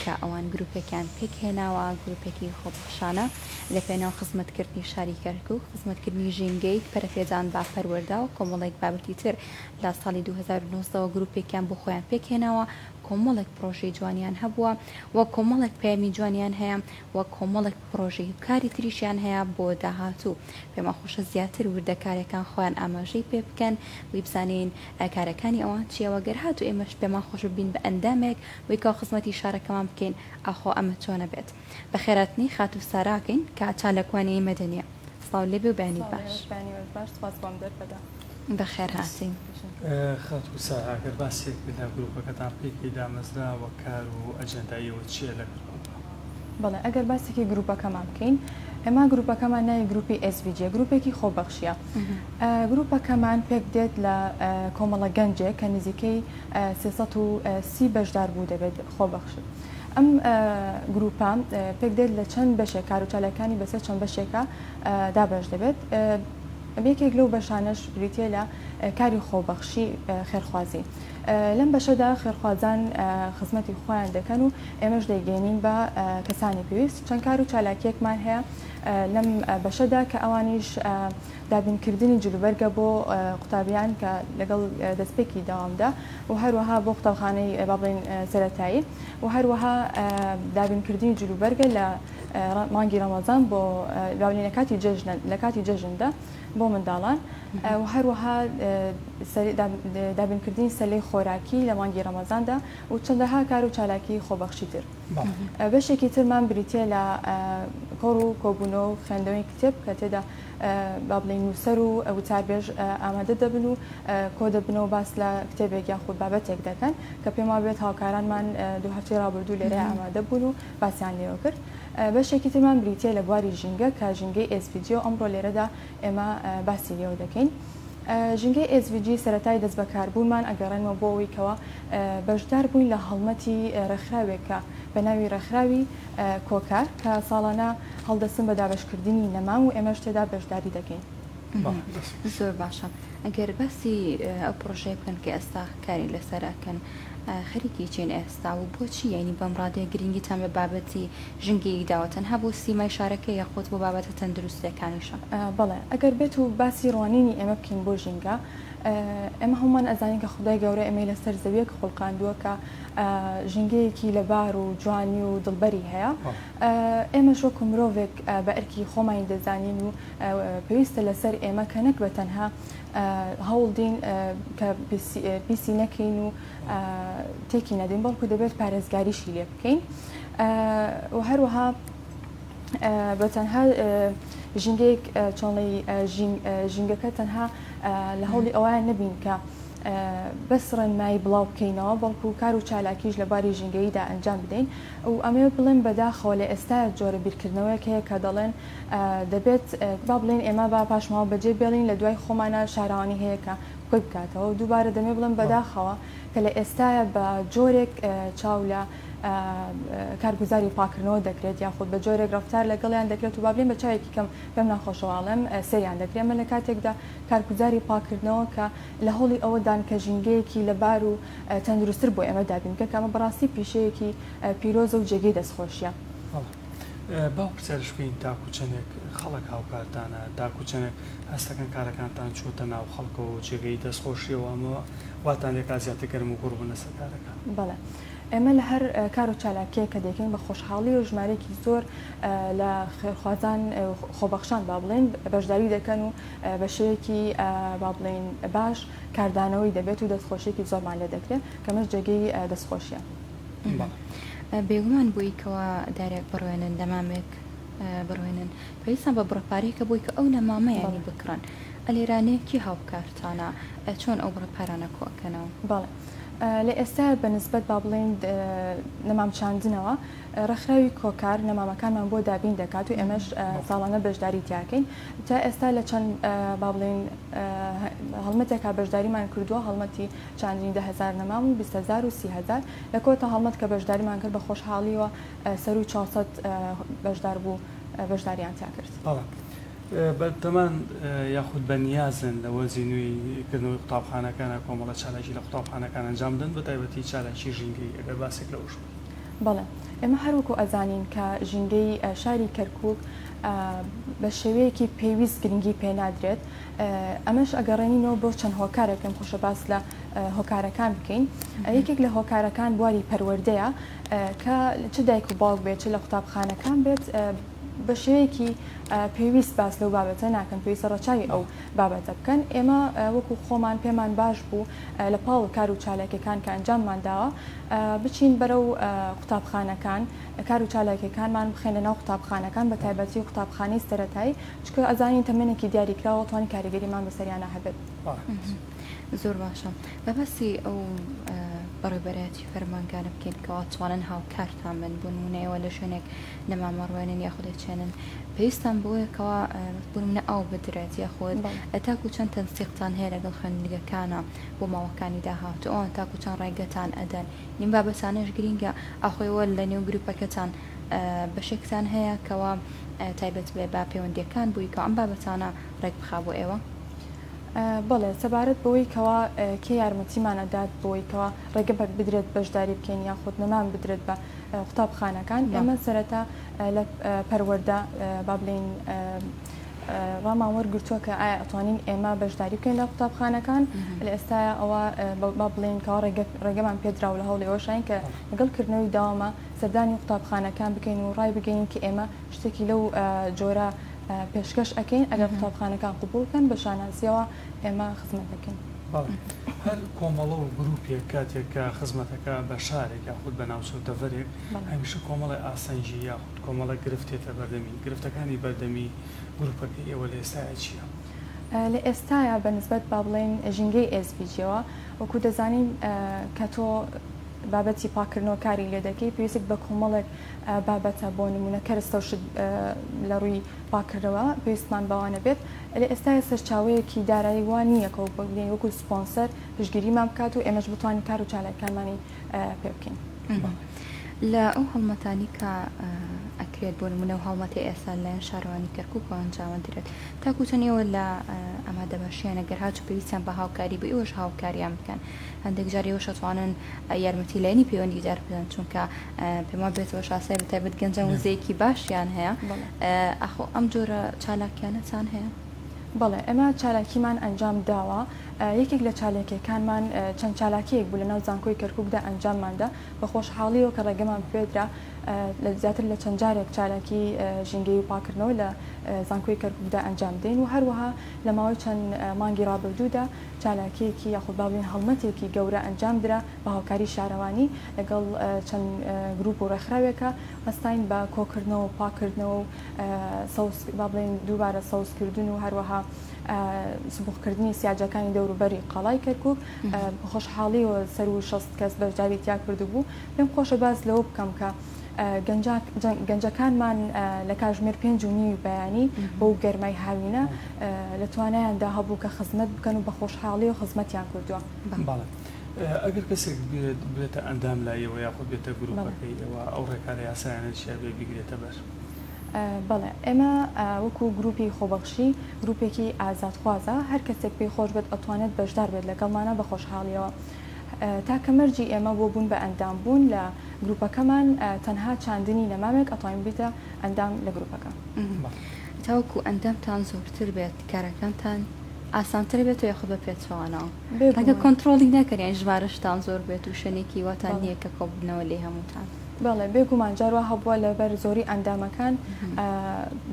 کە ئەوان گروپێکیان پێک هێناوە گروپێکی خۆبەخشانە لە پێناو خزمەتکردنی شاری کەرکوو خزمەتکردنی ژینگەی پەرەفێجان با پەروەردا و کۆمەڵێک بابەتی تر لە ساڵی 2009 گروپێکیان بۆ خۆیان پێک هێناوە کۆمەڵێک پرۆژەی جوانیان هەبووە و کۆمەڵێک پەیامی جوانیان هەیە و کۆمەڵێک پرۆژەی کاری تریشیان هەیە بۆ داهاتوو پێمە خۆشە زیاتر وردەکارەکان خۆیان ئاماژەی پێ بکەن وی بزانین کارەکانی ئەوان چیەوە گەر هاتو ئێمەش پێمان خۆش بین بە ئەندامێک ویکە خزمەتی شارەکەمان بکەین ئاخۆ ئەمە چۆنە بێت بە خێراتنی خات و ساراکەین کە چالەکوانی مەدەنیە سڵاو لێ بێ و بەیانی باش بەخێر هاتین خات و ساراگەر باسێک بدا گروپەکەتان پێی دامەزرا و کار و ئەجەنداییەوە چیە لە بەڵێ ئەگەر باسێکی گروپەکەمان بکەین ئێمە گروپەکەمان ناوی گروپی SVG گروپێکی خۆبەخشیە گروپەکەمان پێک دێت لە کۆمەڵە گەنجێک کە نزیکەی 330 بەشدار بوو دەبێت خۆبەخشت ئەم گروپە پێک دێت لە چەند بەشێک کار و چالەکانی بەسەر چەند بەشێکە دابەش دەبێت یەکێک لەو بەشانەش بریتە لە کاری خۆبەخشی خێرخوازی لەم بەشەدا خێرخوازان خزمەتی خۆیان دەکەن و ئێمەش دەیگەێنین بە کەسانی پێویست چەند کار و چالاکیەکمان هەیە لەم بەشەدا کە ئەوانیش دابینکردنی جلوبەرگە بۆ قوتابیان کە لەگەڵ دەستپێکی داوامدا و هەروەها بۆ قوتابخانەی با بڵێن سەرەتایی و هەروەها دابینکردنی جلوبەرگە لە مانگی ڕەمەزان بۆ باولینە لە کاتی جەژندا بۆ منداڵان و هەروەها دابینکردنی سەلەی خۆراکی لە مانگی ڕەمەزاندا و چەندەها کار و چالاکی خۆبەخشی تر بەشێکی ترمان بریتە لە کۆڕ و کۆبوونەوە و خوێندنەوەی کتێب کە تێدا با بڵێن نووسەر و وتاربێژ ئامادە دەبن و کۆ دەبنەوە باس لە کتێبێک یاخود بابەتێک دەکەن کە پێم وابێت هاوکارانمان دوو هەفتەی ڕابردوو لێرە ئامادە بوون و باسییان لێوە کرد بەشێکی ترمان بریتە لە بواری ژینگە کە ژینگەی SVG و ئەمڕۆ لێرەدا ئێمە باسی لێوە دەکەین ژینگەی SVG سەرەتای دەست بەکاربوونمان ئەگەڕێنەوە بۆ ئەوەیەوە بەشدار بووین لە هەڵمەتی ڕێکخراوێکە بە ناوی ڕێکخراوی کۆکار کە ساڵانە هەڵدەسن بە دابشکردنی نەمام و ئێمەش تێدا بەشداری دەکەین زۆر باشە ئەگەر باسی ئەو پرۆژەیە بکەن کە ئێستا کاری لەسەرکەن خەریکی چین ئێستا و بۆچی یعنی بەم ڕادێ گرنگیتان بە بابەتی ژنگی داوەتەنها بۆ سیمای شارەکە یاخۆت بۆ بابەتە تەندروستیەکانیشە بەڵێ ئەگەر بێت و باسی ڕوانینی ئێمە بکەین بۆ ژینگە ئێمە هەمومان ئەزانین کە خودای گەورە ئەمەی لەسەر زەویەک خوڵقاندووە کە ژینگەیەکی لەبار و جوانی و دڵبەری هەیە ئێمە وەکو مرۆڤێک بە ئەرکی خۆمان دەزانین و پێویستە لەسەر ئێمە کە نەک بە تەنها هەوڵدین کە پیسی نەکەین و تێکی نەدەین بەڵکو دەبێت پارێزگاریشی لێ بکەین و هەروەها بە تەنها ژینگەیەک چۆڵی ژینگەکە تەنها لە هەوڵی ئەوان نەبین کە بەسڕن مای بڵاو بکەینەوە بەڵکو کار و چالاکیش لە باری ژینگەییدا ئەنجام بدەین و ئەمێ بڵێن بەداخەوە لە ئێستا جۆرە بیرکردنەوەیەک هەیە کە دەڵێن دەبێت با بڵێن ئێمە با پاشماوە بەجێ بێڵین لە دوای خۆمانە شارەوانی هەیە کە خۆی بکاتەوە و دووبارە دەمێ بڵێن بەداخەوە کە لە ئێستاە بە جۆرێک چاو لە کارگوزاری پاکردنەوە دەکرێت یاخود بە جۆرێک ڕفتار لەگەڵیان دەکرێت و بابلێن بە چاوێکی کەم پێم ناخۆشەواڵم سەریان دەکرێت من لە کاتێکدا کارگوزاری پاکردنەوە کە لە هەوڵی ئەوەدان کە ژینگەیەکی لەبار و تەندروستتر بۆ ئێمە دابینکە کەمە بەڕاستی پیشەیەکی پیرۆزە و جێگەی دەستخۆشیە باو پرسیارشبین داکوچەنێک خەڵک هاوکارتانە داکوچەنێک هەستەکەن کارەکانتان چۆتە ناو خەڵکەوە و جێگەی دەستخۆشیەوە ئەمەوە واتان لێک زیاتر گەرم و گوڕ بوون لەسەر کارەکان بەڵێ ئێمە لە هەر کار و چالاکیە کە دەکەین بە خۆشحاڵی و ژمارەیەکی زۆر لە خێرخوازان خۆبەخشان با بڵێن بەشداری دەکەن و بە شێوەیەکی با بڵێن باش کاردانەوەی دەبێت و دەستخۆشیێکی زۆرمان لێ دەکرێت کەمەش جێگەی دەستخۆشیە بێگومان بوویکەوە دارێک بڕوێنن دەمامێک بڕوێنن پێویستان بە بڕەپارێکە بووی کە ئەو نەمامەیانی بکڕن ئەلێرانەیەکی هاوکارتانە چۆن ئەو بڕەپارانە کۆکەنەوە بەڵێ لە ئێستا بەنسبەت با بڵێن نەمام چاندنەوە ڕێکخراوی کۆکار نەمامەکانمان بۆ دابین دەکات و ئێمەش ساڵانە بەشداری تیاکەین تا ئێستا لە چەند با بڵێن هەڵمەتێکا بەشداریمان کردووە هەڵمەتی چاندنی 10,000 نەمام و 20,000 و 30,000 لە کۆتا هەڵمەت کە بەشداریمان کرد بە خۆشحاڵیەوە سەر و 400 بەشدار بوو بەشداریان تیا کرد. بەردەمان یاخود بە نیازن لەوە زیینوویکردنەوەی قوتابخانەکانە کۆمەڵە چالاکی لە قوتابخانەکان ئەنجام بدەن بە تایبەتی چالاکی ژینگەی ئەگەر باسێک لەوش بەڵێ ئێمە هەروەکو ئەزانین کە ژینگەی شاری کەرکووک بە شێوەیەکی پێویست گرنگی پێنادرێت ئەمەش ئەگەڕێنینەوە بۆ چەند هۆکارێکم خۆشە باس لە هۆکارەکان بکەین یەکێک لە هۆکارەکان بواری پەروەردەیە کە چ دایک و باوک بێت چ لە قوتابخانەکان بێت بە شێوەیەکی پێویست باس لەو بابەتە ناکەن پێویستە ڕەچاوی ئەو بابەتە بکەن ئێمە وەکو خۆمان پێمان باش بوو لە پاڵ کار و چالاکیەکان کە ئەنجاممانداوە بچین بەرەو قوتابخانەکان کار و چالاکیەکانمان بخێنە ناو قوتابخانەکان بە تایبەتی قوتابخانەی سەرەتایی چکە ئەزانین تەمەنێکی دیاریکراوە توانی کاریگەریمان بەسەریانە هەبێت. زۆر باشە بەبەستی ئەو بەڕێبەرەتی فەرمانگانە بکەین کەوا توانن هاوکارتان من بوون نمونەیەوە لە شوێنێک نەمامەڕوێنن یاخودی چێنن پێویستان بۆیەکەوە بوونە ئەو بدرێت یاخۆت تاکو چەند تەنسیقتان هەیە لەگەڵ خوێندنگەکانە بۆ ماوەکانی داهاتوو ئەوان تاکو چەند ڕێگەتان ئەدەن نیم بابەتانەش گرینگە ئەخۆیەوە لە نێو گروپەکەتان بەشێکتان هەیە کەوا تایبەت بێ با پەیوەندیەکان بووی کە ئەم بابەتانە ڕێک بخا بۆ ئێوە بەڵێ سەبارەت بەوەی کەوا کێ یارمەتیمانەدات بۆی کەوا ڕێگە بدرێت بەشداری بکەین یاخود نەمان بدرێت بە قوتابخانەکان ئێمە سەرەتا لە پەروەردە با بڵێن ڕامان وەرگرتووە کە ئایا ئەتوانین ئێمە بەشداری بکەین لە قوتابخانەکان لە ئێستاە ئەوە با بڵێن کەوا ڕێگەمان پێدراو لە هەوڵی ئەوەشین کە لەگەڵکردنەوەی داوامە سەردانی قوتابخانەکان بکەین و ڕای بگەین کە ئێمە شتێکی لەو جۆرە پێشکەش ئەەکەین ئەگەر قوتابخانەکان قبولکەن بە شانازیەوە ئێمە خزمەت دەکەین. هەر کۆمەڵە و گروپێک کاتێککە خزمەتەکە بە شارێک یاخود بە ناوچەوت دەڤەرێک هەمیشە کۆمەڵی ئاسەنجی یاخود کۆمەڵە گرفتێتە بەردەمی گرفتەکانی بەردەمی گروپەکە ئێوە لە ئێستاە چییە؟ لە ئێستاە بەنسبەت با بڵێن ژینگەی SVGەوە وەکو دەزانین کە تۆ بابەتی پاکردنەوە کاری لێ دەکەی پێویست بە کۆمەڵێک بابەتە بۆ نمونە کەرستەوشت لە ڕووی پاکردەوە پێویستمان بەوانە بێت لە ئێستای سەرچاوەیەکی دارایی وان نییەکە و بڵێن وەکو سپۆنسەر پشتگیریمان بکات و ئێمەش بتوانین کار و چالاکیەکانمانی پێ بکەین. لە ئەو هەڵمەتانی کە ئەکرێت بۆ نمونە و هەڵمەتی ئێستا لایەن شارەوانی کەرکووک ئەنجامە درێت تاکوچەنەوە لە ئامادەباشیانە گەر هاچ پێویستیان بە هاوکاری بە ئێوەش هاوکاریان بکەن هەندێک جاریەوە شەتوانن یارمەتی لایەنی پەیوەندی جار بدەن چونکە پێما بێتەوە شاسای بەتایبەت گەنجە وزەیەکی باشیان هەیە ئەخۆ ئەم جۆرە چالاکیانەتان هەیە؟ بەڵێ ئێمە چالاکیمان ئەنجام داوە یەکێک لە چالاکیەکانمان چەند چالاکیەک بوو لە ناو زانکۆی کەرکووکدا ئەنجامماندا بە خۆشحاڵیەوە کە ڕێگەمان پێدرا لە زیاتر لە چەند جارێک چالاکی ژینگەی و پاکردنەوە لە زانکۆی کەرکووکدا ئەنجام دێن و هەروەها لە ماوەی چەند مانگی ڕابردوودا چالاکیەکی یاخود باڵین هەڵمەتێکی گەورە ئەنجام درا بە هاوکاری شارەوانی لەگەڵ چەند گروپ و ڕێکخراوێکە هەستاین بە کۆکردنەوە و پاکردنەوە و با بڵێن دووبارە سەوزکردن و هەروەها سبوخکردنی سیاجەکانی دەوروبەری قەڵای کەرکووک خۆشحاڵیەوە سەر و 6 کەس بەشداری تیا کردبوو پێم خۆشە باز لەوە بکەم کە گەنجەکانمان لە کاتژمێر 5:30 بەیانی بۆ گەرمای هاوینە لە توانایاندا هەبوو کە خزمەت بکەن و بە خۆشحاڵی و خزمەتیان کردووە. ئەگەر کەسێک بێتە ئەندام لایەوە یاخود بێتە گروپەکەی ئەوە ئەو ڕێکارە یاسایانە چیا بێ بگرێتە بەر؟ بەڵێ ئێمە وەکو گروپی خۆبەخشی گروپێکی ئازادخوازە هەر کەسێک پێی خۆش بێت ئەتوانێت بەشدار بێت لەگەڵمانە بە خۆشحاڵیەوە تاکە مەرجی ئێمە بۆ بوون بە ئەندام بوون لە گروپەکەمان تەنها چاندنی نەمامێک ئەتوانین بیتە ئەندام لە گروپەکە تاوەکو ئەندامتان زۆرتر بێت کارەکانتان ئاسانتر بێت و یاخود بە پێچوانەوە ئەگە کۆنتترۆلی نەکەریان ژمارەشتان زۆر بێت و شوێنێکی واتان نییە کە کۆبوونەوە لێ هەمووتان بەڵێ بێگومان جاروا هەبووە لەبەر زۆری ئەندامەکان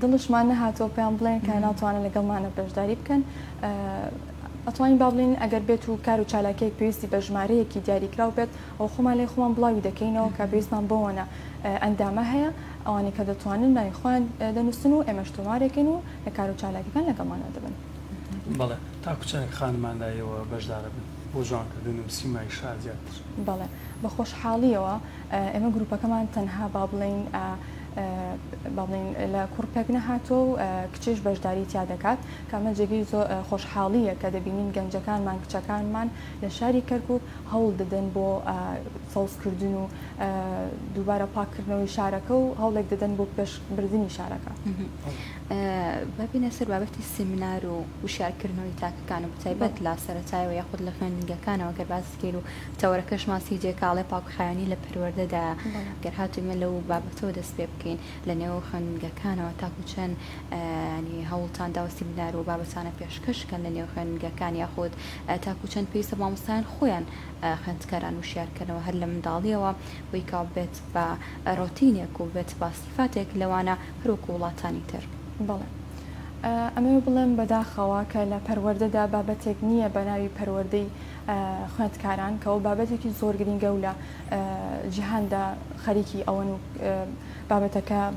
دڵشمان نەهاتەوە پێیان بڵێن کە ناتوانن لەگەڵمانە بەشداری بکەن ئەتوانین با بڵێن ئەگەر بێت و کار و چالاکیەک پێویستی بە ژمارەیەکی دیاریکراو بێت ئەو خۆمان لێ خۆمان بڵاوی دەکەینەوە کە پێویستمان بۆوەنە ئەندامە هەیە ئەوانەی کە دەتوانن ناوی خۆیان دەنووسن و ئێمەش تۆمارێکن و لە کار و چالاکیەکان لەگەڵمانە دەبن. بەڵێ تاکو چەندێک خانماندایەوە بەشدارە بن بۆ جوانکردن و سیمای شار زیاتر. بەڵێ بە خۆشحاڵیەوە ئێمە گروپەکەمان تەنها با بڵێن باڵین لە کوڕپێک نەهاتۆ و کچێش بەشداری تیا دەکات کامە جێگەی زۆر خۆشحاڵیە کە دەبینین گەنجەکانمان کچەکانمان لە شاری کەرکووک هەوڵ دەدەن بۆ سەوزکردن و دووبارە پاکردنەوەی شارەکە و هەوڵێک دەدەن بۆ پێشبردننی شارەکە. ببینە سەر بابەتی سمینار و وشارکردنەوەی تاکەکان و بتایبەت لا سەرەتایەوە یاخود لە خوێندنگەکانەوە گەر باسکەین و تەوەرەکەش ماسی جێکاڵێ پاکخایانی لە پەروەردەدا گەر هاتوومە لەو بابەتەوە دەست پێ بکەین لە نێو خوێندنگەکانەوە تاکو چەند هەوڵتان داوە سمینار و بابەتانە پێشکەشکەن لە نێو خوێندنگەکان یاخود تاکو چەند پێویستە مامۆستایان خۆیان خوێندکاران وشیارکردنەوە هەر لە منداڵیەوە بۆی کا بێت بە ڕۆتینێک و بێت با سیفاتێک لەوانە هەروەکو وڵاتانی تر. بەڵێ ئەمە بڵێم بەداخەوە کە لە پەروەردەدا بابەتێک نییە بە ناوی پەروەردەی خوێندکاران کە ئەو بابەتێکی زۆر گرنگە و لە جیهاندا خەریکی ئەوەن و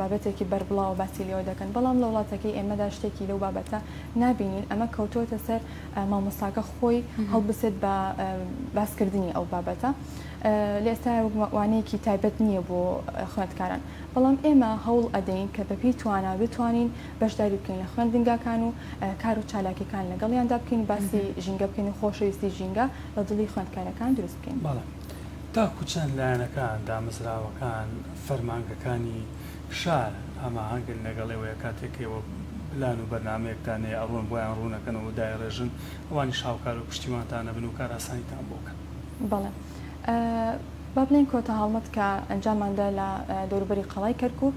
بابەتێکی بەربڵاو باسی لێەوە دەکەن بەڵام لە وڵاتەکەی ئێمەدا شتێکی لەو بابەتە نابینین ئەمە کەوتۆتە سەر مامۆستاکە خۆی هەڵبسێت بە باسکردنی ئەو بابەتە لە ئێستا وانەیەکی تایبەت نییە بۆ خوێندکاران بەڵام ئێمە هەوڵ ئەدەین کە بەپی توانە بتوانین بەشداری بکەین لە خوێندنگاکان و کار و چالاکیەکان لەگەڵیاندا بکەین باسی ژینگە بکەین و خۆشەویستی ژینگە لە دڵی خوێندکارەکان دروست بکەین. تاکو چەند لایەنەکان دامەزراوەکان فەرمانگەکانی شار ئاماهەنگن لەگەڵێەوەیە کاتێکەوە پلان و بەرنامەیەکدانێ ئەڕۆن بۆیان ڕوونەکەنەوە دایڕێژن ئەوانی شاوکار و پشتیوانتانە بن و کاراسانیتان بۆکەن. بەڵێ با بڵێن کۆتە هەڵمەت کە ئەنجاماندا لە دەوروبەری قەڵای کەرکووک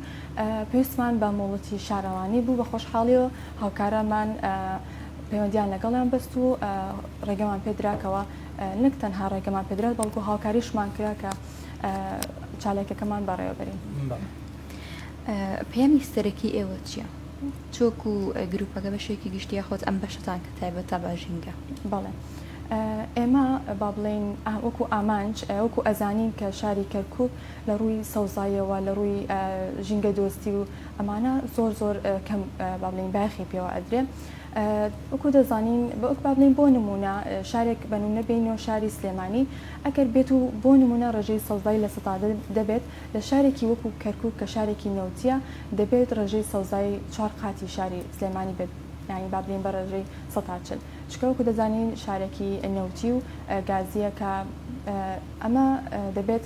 پێویستمان بە مۆڵەتی شارەوانی بوو بە خۆشحاڵیەوە هاوکارەمان پەیوەندیان لەگەڵیان بەست و ڕێگەمان پێدراکەوە نەک تەنها ڕێگەمان پێدرات بەڵکو هاوکاریشمان کرا کە چالاکیەکەمان بەڕێوەبەرین. پەیامی سەرەکی ئێوە چییە؟ چۆک و گروپەکە بەشێکی گشتیە خۆت ئەم بەشتان کە تایبەتە باژینگە؟ بەڵێ ئێمە با بڵێن وەکو ئامانج وەکو ئەزانین کە شاری کەرکووک لە ڕووی سەوزاییەوە لە ڕووی ژینگە دۆستی و ئەمانە زۆر کەم با بڵێن باخی پێوە ئەدرێ وەکو دەزانین بەوەک با بڵێن بۆ نمونە شارێک بەنوونە بینەوە شاری سلێمانی ئەگەر بێت و بۆ نمونە ڕێژەی سەوزایی لە سەدا دەبێت لە شارێکی وەکو کەرکووک کە شارێکی نەوتیە دەبێت ڕێژەی سەوزایی 4 قاتی شاری سلێمانی بێت یعنی با بڵێن بە ڕێژەی 140 چکەوەکو دەزانین شارێکی نەوتی و گازیە کە ئەمە دەبێت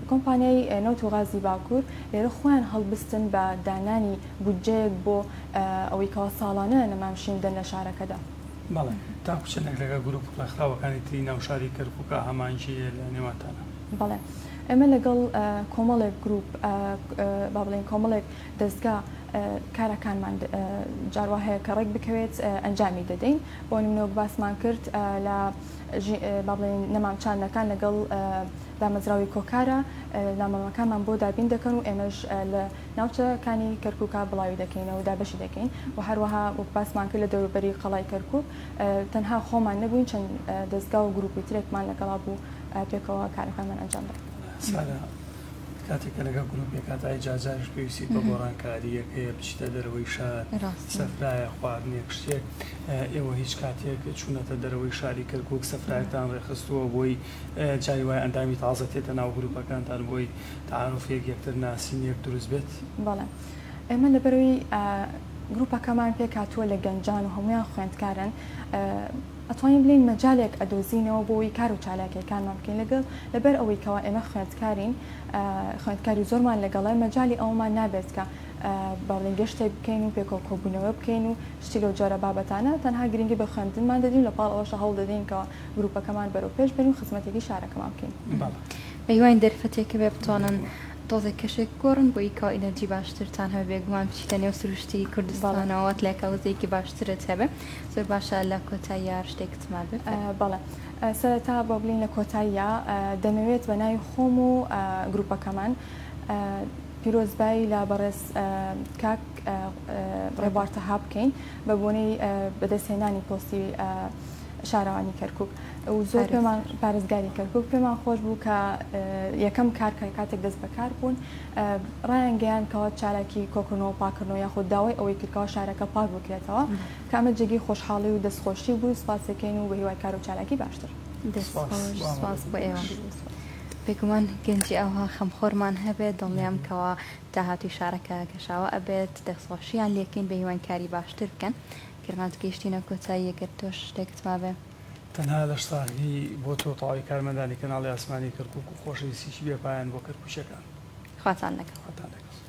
کۆمپانیای نەوت و غازی باکوور لێرە خۆیان هەڵبستن بە دانانی بودجەیەک بۆ ئەوەی کەوا ساڵانە نەمامشیندن لە شارەکەدا. بەڵێ تاکو چەندێک لەگە گروپ ڕێکخراوەکانی تری ناوشاری کەرکووکە هەمانجیە لە نێوانتانە؟ بەڵێ ئێمە لەگەڵ کۆمەڵێک گروپ با بڵێن کۆمەڵێک دەستگا کارەکانمان جاروا هەیە کە ڕێک بکەوێت ئەنجامی دەدەین بۆ نمونەوە باسمان کرد لە با بڵێن نەمامچانەکان لەگەڵ دامەزراوی کۆکارە نامەمەکانمان بۆ دابین دەکەن و ئێمەش لە ناوچەکانی کەرکووکە بڵاوی دەکەینەوە دابەشی دەکەین و هەروەها وەک باسمان کرد لە دەوروبەری قەڵای کەرکووک تەنها خۆمان نەبووین چەند دەستگا و گروپی ترێکمان لەگەڵا بوو پێکەوە کارەکانمان ئەنجام بدەین. کاتێکە لەگە گروپێکات جاجارش پێویستی بە گۆڕانکاریەکەیە بچیتە دەرەوەی شار سەفرایە خواردنێک شتێک ئێوە هیچ کاتێک چوونەتە دەرەوەی شاری کەرکووک سەفرایەتان ڕێخستووە بۆی جای وای ئەندامی تازە تێتە ناو گروپەکانتان بۆی تعارفێک یەکتر ناسینێک دروست بێت؟ بەڵێ ئێمە لەبەرەوەی گروپەکەمان پێک هاتووە لە گەنجان و هەمویان خوێندکارن ئەتوانین بڵین مەجالێک ئەدۆزینەوە بۆی کار و چالاکیەکانمان بکەین لەگەڵ لەبەر ئەوەی کەوا ئێمە خوێندکاری زۆرمان لەگەڵای مەجای ئەومان نابێت کە باڵێن گەشتێک بکەین و پێکەوە کۆبوونەوە بکەین و شتی لەو جۆرە بابەتانە تەنها گرنگی بە خوێندنمان دەدەین لە پاڵ ئەوەشە هەوڵ دەدەین کە گروپەکەمان بەرەو پێش بەرین و خزمەتێکی شارەکەمان بکەین. بەهیوان دەرفەتێکە بێ بتوانن تۆزێک کەشێک گۆڕن بۆی کە ئینەرجی باشترتان هەبێ بێگومان بچیتە نێو سروشتی کوردستانەوە لێکەوزێکی باشترت هەبێ زۆر باشە لە کۆتاییە شتێکتمان بێت. بەڵێ سەرەتا بۆ بڵین لە کۆتاییە دەمەوێت بە ناوی خۆم و گروپەکەمان پیرۆزبایی لە بەڕێز کاک ڕێبوارتەها بکەین بە بۆنەی بەدەستهێنانی پۆستی شارەوانی کەرکووک و زۆر پێمان پارێزگاری کەرکووک پێمان خۆش بوو کە یەکەم کاتێک دەست بەکار بوون ڕایان گەیان کەەوە چالاکی کۆکردنەوە پاکردنەوە یاخود داوای ئەوەی کردکەوە شارەکە پاک بکرێتەوە کامە جێگی خۆشحاڵی و دەستخۆشی بوو سپاسەکەین و بە هیوای کار و چالاکی باشتر. سپاس بۆ ئێوە. پێکمان گەنجی ئەوها خەمخۆرمان هەبێت دڵنیام کەەوە داهاتوی شارەکە کەشاوە ئەبێت دەسڵۆشییان لێکین بە هیوانکاری باشتر بکەن کردمان گەیشتینە کۆچایی یەگەر تۆش شتێکت مابێ تەنها لە شتانی بۆ تۆ تەواوی کارمەندانی کەناڵی ئاسمانی کەرکووک و خۆشەویستیی بێپایان بۆ کەرکووچەکان خواتان لەگەڵ خاتان لەگەڵ